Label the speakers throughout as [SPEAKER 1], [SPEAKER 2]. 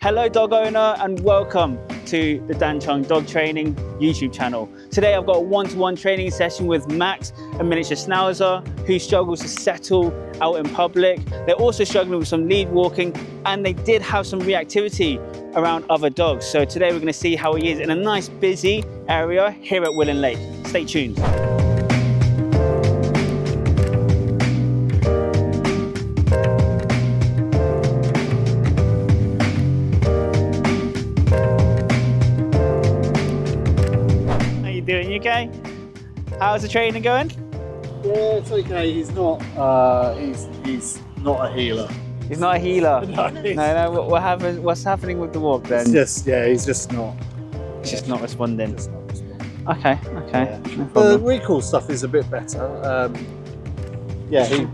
[SPEAKER 1] Hello dog owner and welcome to the Dan Cheung Dog Training YouTube channel. Today I've got a one-to-one training session with Max, a miniature schnauzer who struggles to settle out in public. They're also struggling with some lead walking and they did have some reactivity around other dogs. So today we're going to see how he is in a nice busy area here at Willen Lake. Stay tuned. Doing you okay? How's the training going?
[SPEAKER 2] Yeah, it's okay. He's not. He's not a healer.
[SPEAKER 1] He's not a healer.
[SPEAKER 2] No,
[SPEAKER 1] What's happening with the walk then?
[SPEAKER 2] he's just not.
[SPEAKER 1] It's just not responding.
[SPEAKER 2] Just not responding.
[SPEAKER 1] Okay.
[SPEAKER 2] Yeah.
[SPEAKER 1] No
[SPEAKER 2] The
[SPEAKER 1] problem.
[SPEAKER 2] recall stuff is a bit better. Yeah, he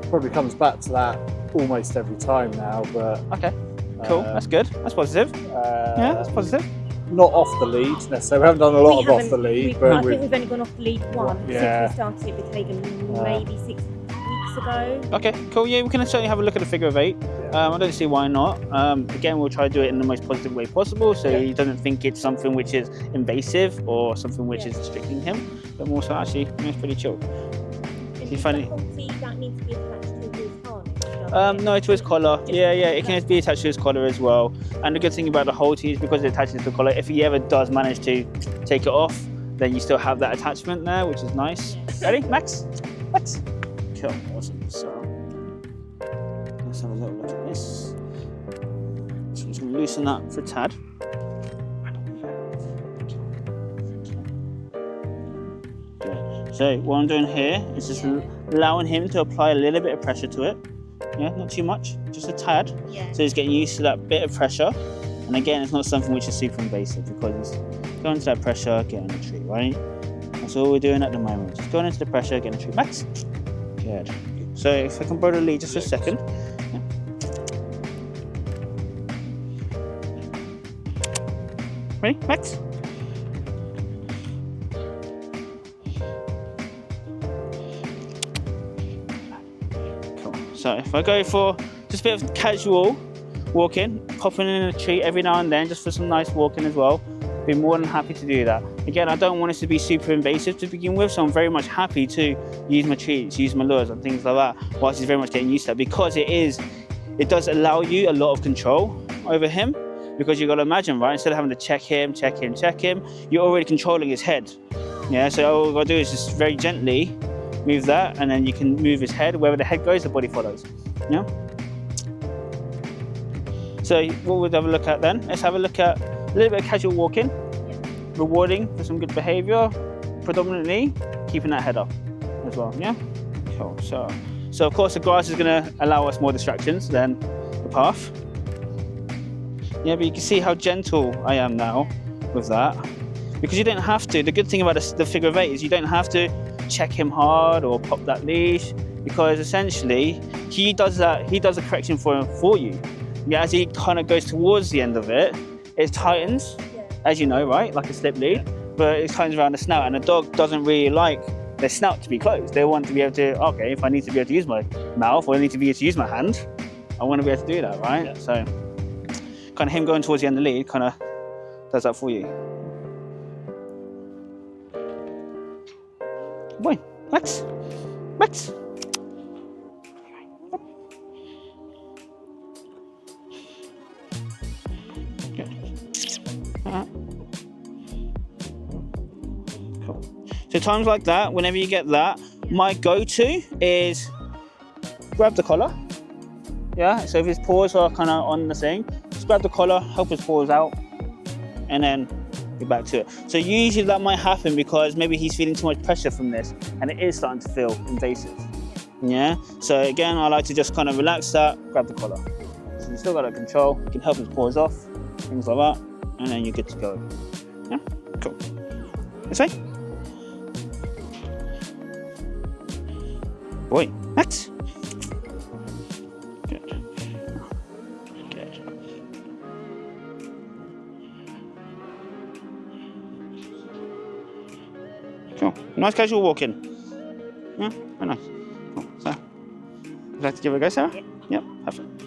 [SPEAKER 2] probably comes back to that almost every time now. But
[SPEAKER 1] Okay. Cool. That's good. That's positive. Yeah, that's positive.
[SPEAKER 2] Not off the lead necessarily. We haven't done a lot of off the lead, but
[SPEAKER 3] I think we've only gone off the lead once
[SPEAKER 2] Yeah.
[SPEAKER 3] since we started it with Hagen maybe 6 weeks ago.
[SPEAKER 1] Okay. Cool. Yeah, we can certainly have a look at the figure of 8. I don't see why not. Again, we'll try to do it in the most positive way possible, so he doesn't think it's something which is invasive or something which is restricting him, but more so actually it's pretty chill.
[SPEAKER 3] And
[SPEAKER 1] You
[SPEAKER 3] is
[SPEAKER 1] find
[SPEAKER 3] the
[SPEAKER 1] it-
[SPEAKER 3] halter that needs to be attached to his harness?
[SPEAKER 1] No, to his collar. Yeah, it can be attached to his collar as well. And the good thing about the halter is because it attaches to the collar, if he ever does manage to take it off, then you still have that attachment there, which is nice. Ready, Max? Max? Cool, awesome. So, let's have a little look at this. So I'm just going to loosen that for a tad. Good. So what I'm doing here is just allowing him to apply a little bit of pressure to it. Yeah, not too much, just a tad.
[SPEAKER 3] Yeah.
[SPEAKER 1] So he's getting used to that bit of pressure. And again, it's not something which is super invasive because he's going to that pressure, getting the treat, right? That's all we're doing at the moment. Just going into the pressure, getting the treat. Max? Good. So if I can borrow the lead just for a second. Yeah. Ready, Max? Cool. So if I go for just a bit of casual walking, popping in a treat every now and then just for some nice walking as well, be more than happy to do that. Again, I don't want it to be super invasive to begin with, so I'm very much happy to use my treats, use my lures and things like that, whilst he's very much getting used to that, because it does allow you a lot of control over him, because you've got to imagine, right, instead of having to check him, you're already controlling his head. Yeah, so all I've got to do is just very gently move that, and then you can move his head. Wherever the head goes, the body follows. Yeah? So what we'll have a look at then, let's have a look at a little bit of casual walking, rewarding for some good behaviour, predominantly keeping that head up as well, yeah? Cool, so of course the grass is going to allow us more distractions than the path. Yeah, but you can see how gentle I am now with that, because you don't have to. The good thing about the figure of 8 is you don't have to check him hard or pop that leash, because essentially he does the correction for you. Yeah, as he kind of goes towards the end of it, it tightens, as you know, right, like a slip lead, but it tightens around the snout, and the dog doesn't really like their snout to be closed. They want to be able to, okay, if I need to be able to use my mouth or I need to be able to use my hand, I want to be able to do that, right? Yeah. So kind of him going towards the end of the lead kind of does that for you. Boy, Max. Cool. So times like that, whenever you get that, my go-to is grab the collar. Yeah, so if his paws are kind of on the thing, just grab the collar, help his paws out, and then get back to it. So usually that might happen because maybe he's feeling too much pressure from this, and it is starting to feel invasive. Yeah, so again, I like to just kind of relax that, grab the collar. So you still got that control, you can help his paws off, things like that, and then you're good to go. Yeah, cool. This way. Boy, Max. Good. Cool. Nice casual walking. Yeah, very nice. Cool. So, would you like to give it a go, Sarah?
[SPEAKER 3] Yep.
[SPEAKER 1] Yep, perfect.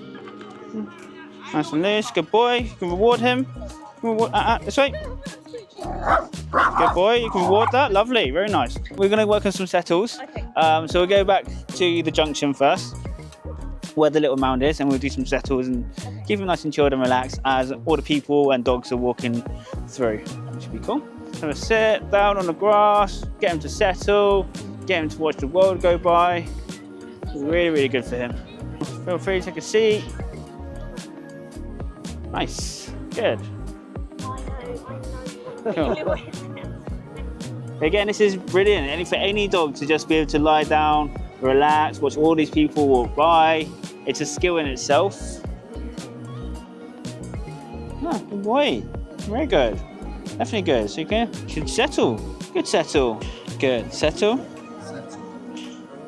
[SPEAKER 1] Nice and loose. Good boy. You can reward him. Reward, this way. Good boy. You can reward that. Lovely. Very nice. We're going to work on some settles.
[SPEAKER 3] Okay.
[SPEAKER 1] So we'll go back to the junction first, where the little mound is, and we'll do some settles and keep him nice and chilled and relaxed as all the people and dogs are walking through. Which should be cool. Have a sit down on the grass, get him to settle, get him to watch the world go by. Really, really good for him. Feel free to take a seat. Nice. Good. Cool. Again, this is brilliant. And for any dog to just be able to lie down, relax, watch all these people walk by, it's a skill in itself. Oh, good boy. Very good. Definitely good. So you should settle. Good settle. Good. Settle.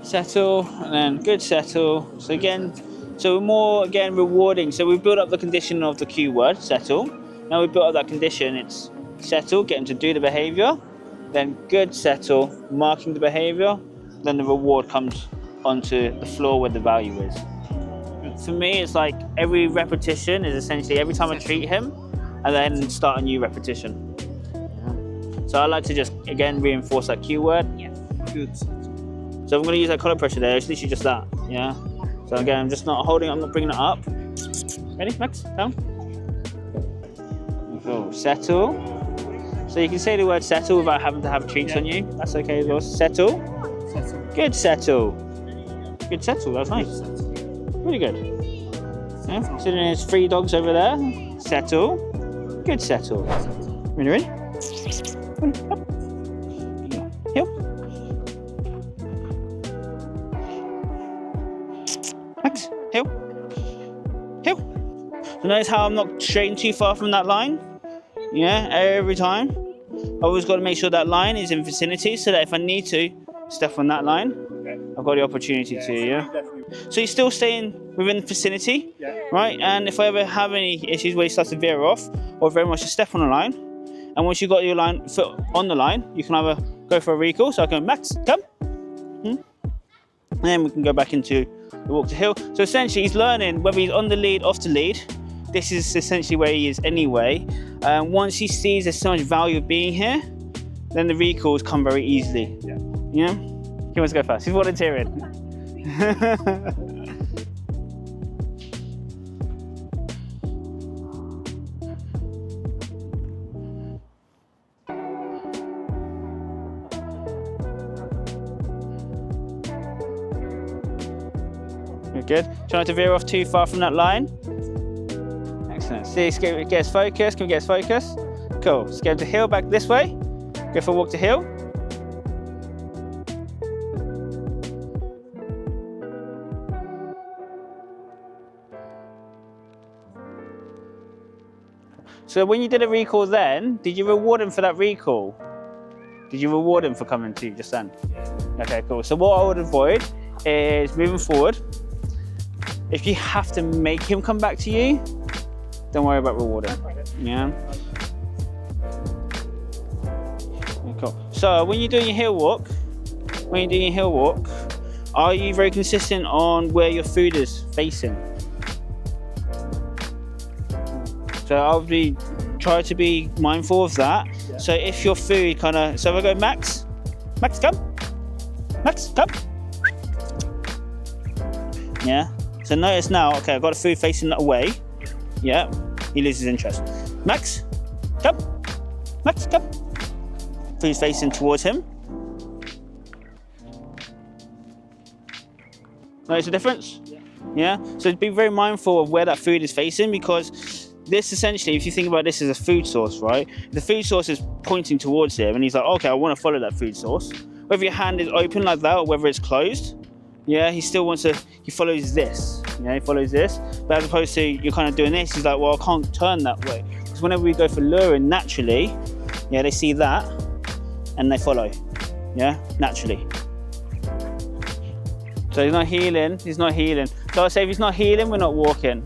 [SPEAKER 1] Settle. And then good settle. So again, so more again rewarding. So we've built up the condition of the cue word, settle. Now we've built up that condition, it's settle, get him to do the behavior. Then good settle, marking the behavior. Then the reward comes onto the floor where the value is. For me, it's like every repetition is essentially every time I treat him and then start a new repetition. So I like to just, again, reinforce that cue word.
[SPEAKER 3] Yes.
[SPEAKER 2] Good.
[SPEAKER 1] So I'm going to use that collar pressure there. It's literally just that, yeah? So again, I'm just not holding it, I'm not bringing it up. Ready, Max? Down. Cool. Settle. So you can say the word settle without having to have treats on you. That's okay as well. Settle.
[SPEAKER 2] Settle.
[SPEAKER 1] Good settle. Good settle, that's nice. Really good. Yeah. So there's 3 dogs over there. Settle. Good settle. Ready? Up. Heel. Max. Heel. Heel. So notice how I'm not straying too far from that line? Yeah, every time. I always got to make sure that line is in vicinity so that if I need to step on that line, I've got the opportunity to, yeah? So you're still staying within the vicinity, right? And if I ever have any issues where you start to veer off or very much to step on the line, and once you've got your foot on the line, you can either go for a recall, so I can Max, come. And then we can go back into the walk to heel. So essentially he's learning whether he's on the lead, off the lead. This is essentially where he is anyway. Once he sees there's so much value of being here, then the recalls come very easily. Yeah? He wants to go first. He's volunteering. You're good. Try not to veer off too far from that line. Excellent. See, get us focused. Can we get us focused? Cool. Let's get him to heel back this way. Go for a walk to heel. So when you did a recall then, did you reward him for that recall? Did you reward him for coming to you just then? Yeah. Okay, cool. So what I would avoid is moving forward. If you have to make him come back to you, don't worry about rewarding. Yeah. Okay, cool. So when you're doing your heel walk, are you very consistent on where your food is facing? So I'll try to be mindful of that. Yeah. So if your food so if I go Max, come. Max, come. Yeah. So notice now, okay, I've got the food facing that way. Yeah, he loses interest. Max, come. Max, come. Food's facing towards him. Notice the difference? Yeah. So be very mindful of where that food is facing, because this essentially, if you think about this as a food source, right? The food source is pointing towards him and he's like, okay, I want to follow that food source. Whether your hand is open like that or whether it's closed, yeah, he still wants to, he follows this. Yeah, he follows this. But as opposed to you're kind of doing this, he's like, well, I can't turn that way. Because whenever we go for luring naturally, yeah, they see that and they follow. Yeah, naturally. So he's not healing, So I say if he's not healing, we're not walking.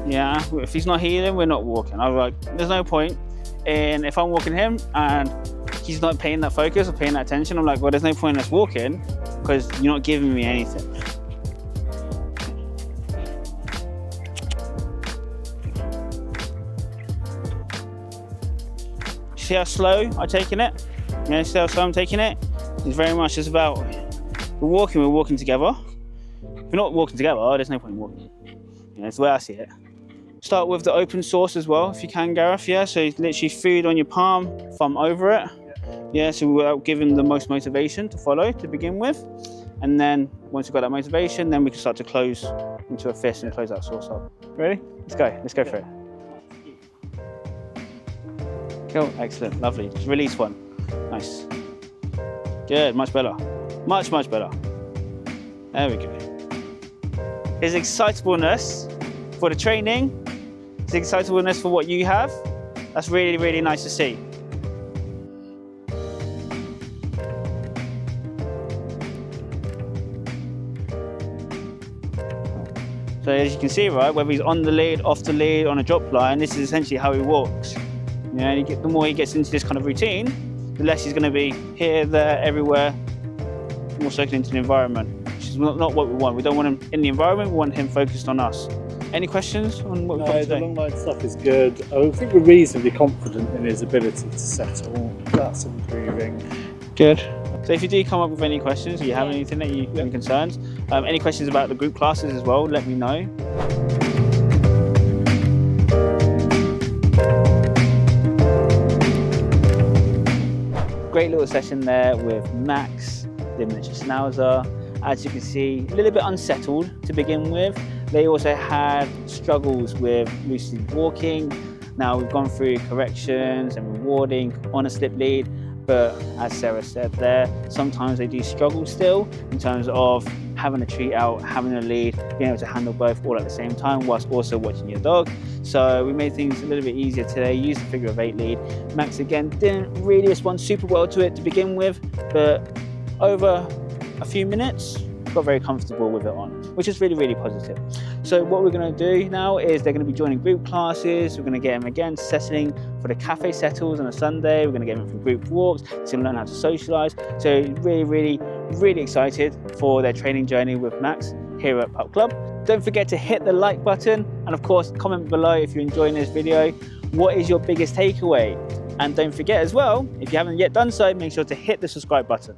[SPEAKER 1] Yeah, if he's not healing, we're not walking. I was like, there's no point in, if I'm walking him and he's not paying that focus or paying that attention, I'm like, well, there's no point in us walking because you're not giving me anything. see how slow I'm taking it? Yeah, see how slow I'm taking it? It's very much just about, we're walking together. If we're not walking together, there's no point in walking. Yeah, that's the way I see it. Start with the open source as well, if you can, Gareth. Yeah, so literally food on your palm, thumb over it. Yeah, so we'll give him the most motivation to follow to begin with. And then once we've got that motivation, then we can start to close into a fist and close that source up. Ready? Let's go for it. Cool, excellent, lovely. Just release one. Nice. Good, much better. Much better. There we go. His excitableness for the training, his excitableness for what you have, that's really, really nice to see. So as you can see, right, whether he's on the lead, off the lead, on a drop line, this is essentially how he walks. You know, the more he gets into this kind of routine, the less he's going to be here, there, everywhere, more soaking into the environment, which is not what we want. We don't want him in the environment, we want him focused on us. Any questions on what we've got today?
[SPEAKER 2] The long line stuff is good. I think we're reasonably confident in his ability to settle. That's improving.
[SPEAKER 1] Good. So if you do come up with any questions, or you have anything that you any concerns, any questions about the group classes as well, let me know. Great little session there with Max, the miniature schnauzer. As you can see, a little bit unsettled to begin with. They also had struggles with lucid walking. Now we've gone through corrections and rewarding on a slip lead, but as Sarah said there, sometimes they do struggle still in terms of having a treat out, having a lead, being able to handle both all at the same time whilst also watching your dog. So we made things a little bit easier today, used the figure of 8 lead. Max again didn't really respond super well to it to begin with, but over a few minutes, got very comfortable with it on, which is really, really positive. So what we're going to do now is they're going to be joining group classes. We're going to get them again settling for the cafe settles on a Sunday. We're going to get them for group walks to learn how to socialise. So really, really, really excited for their training journey with Max here at Pup Club. Don't forget to hit the like button and of course comment below if you're enjoying this video. What is your biggest takeaway? And don't forget as well, if you haven't yet done so, make sure to hit the subscribe button.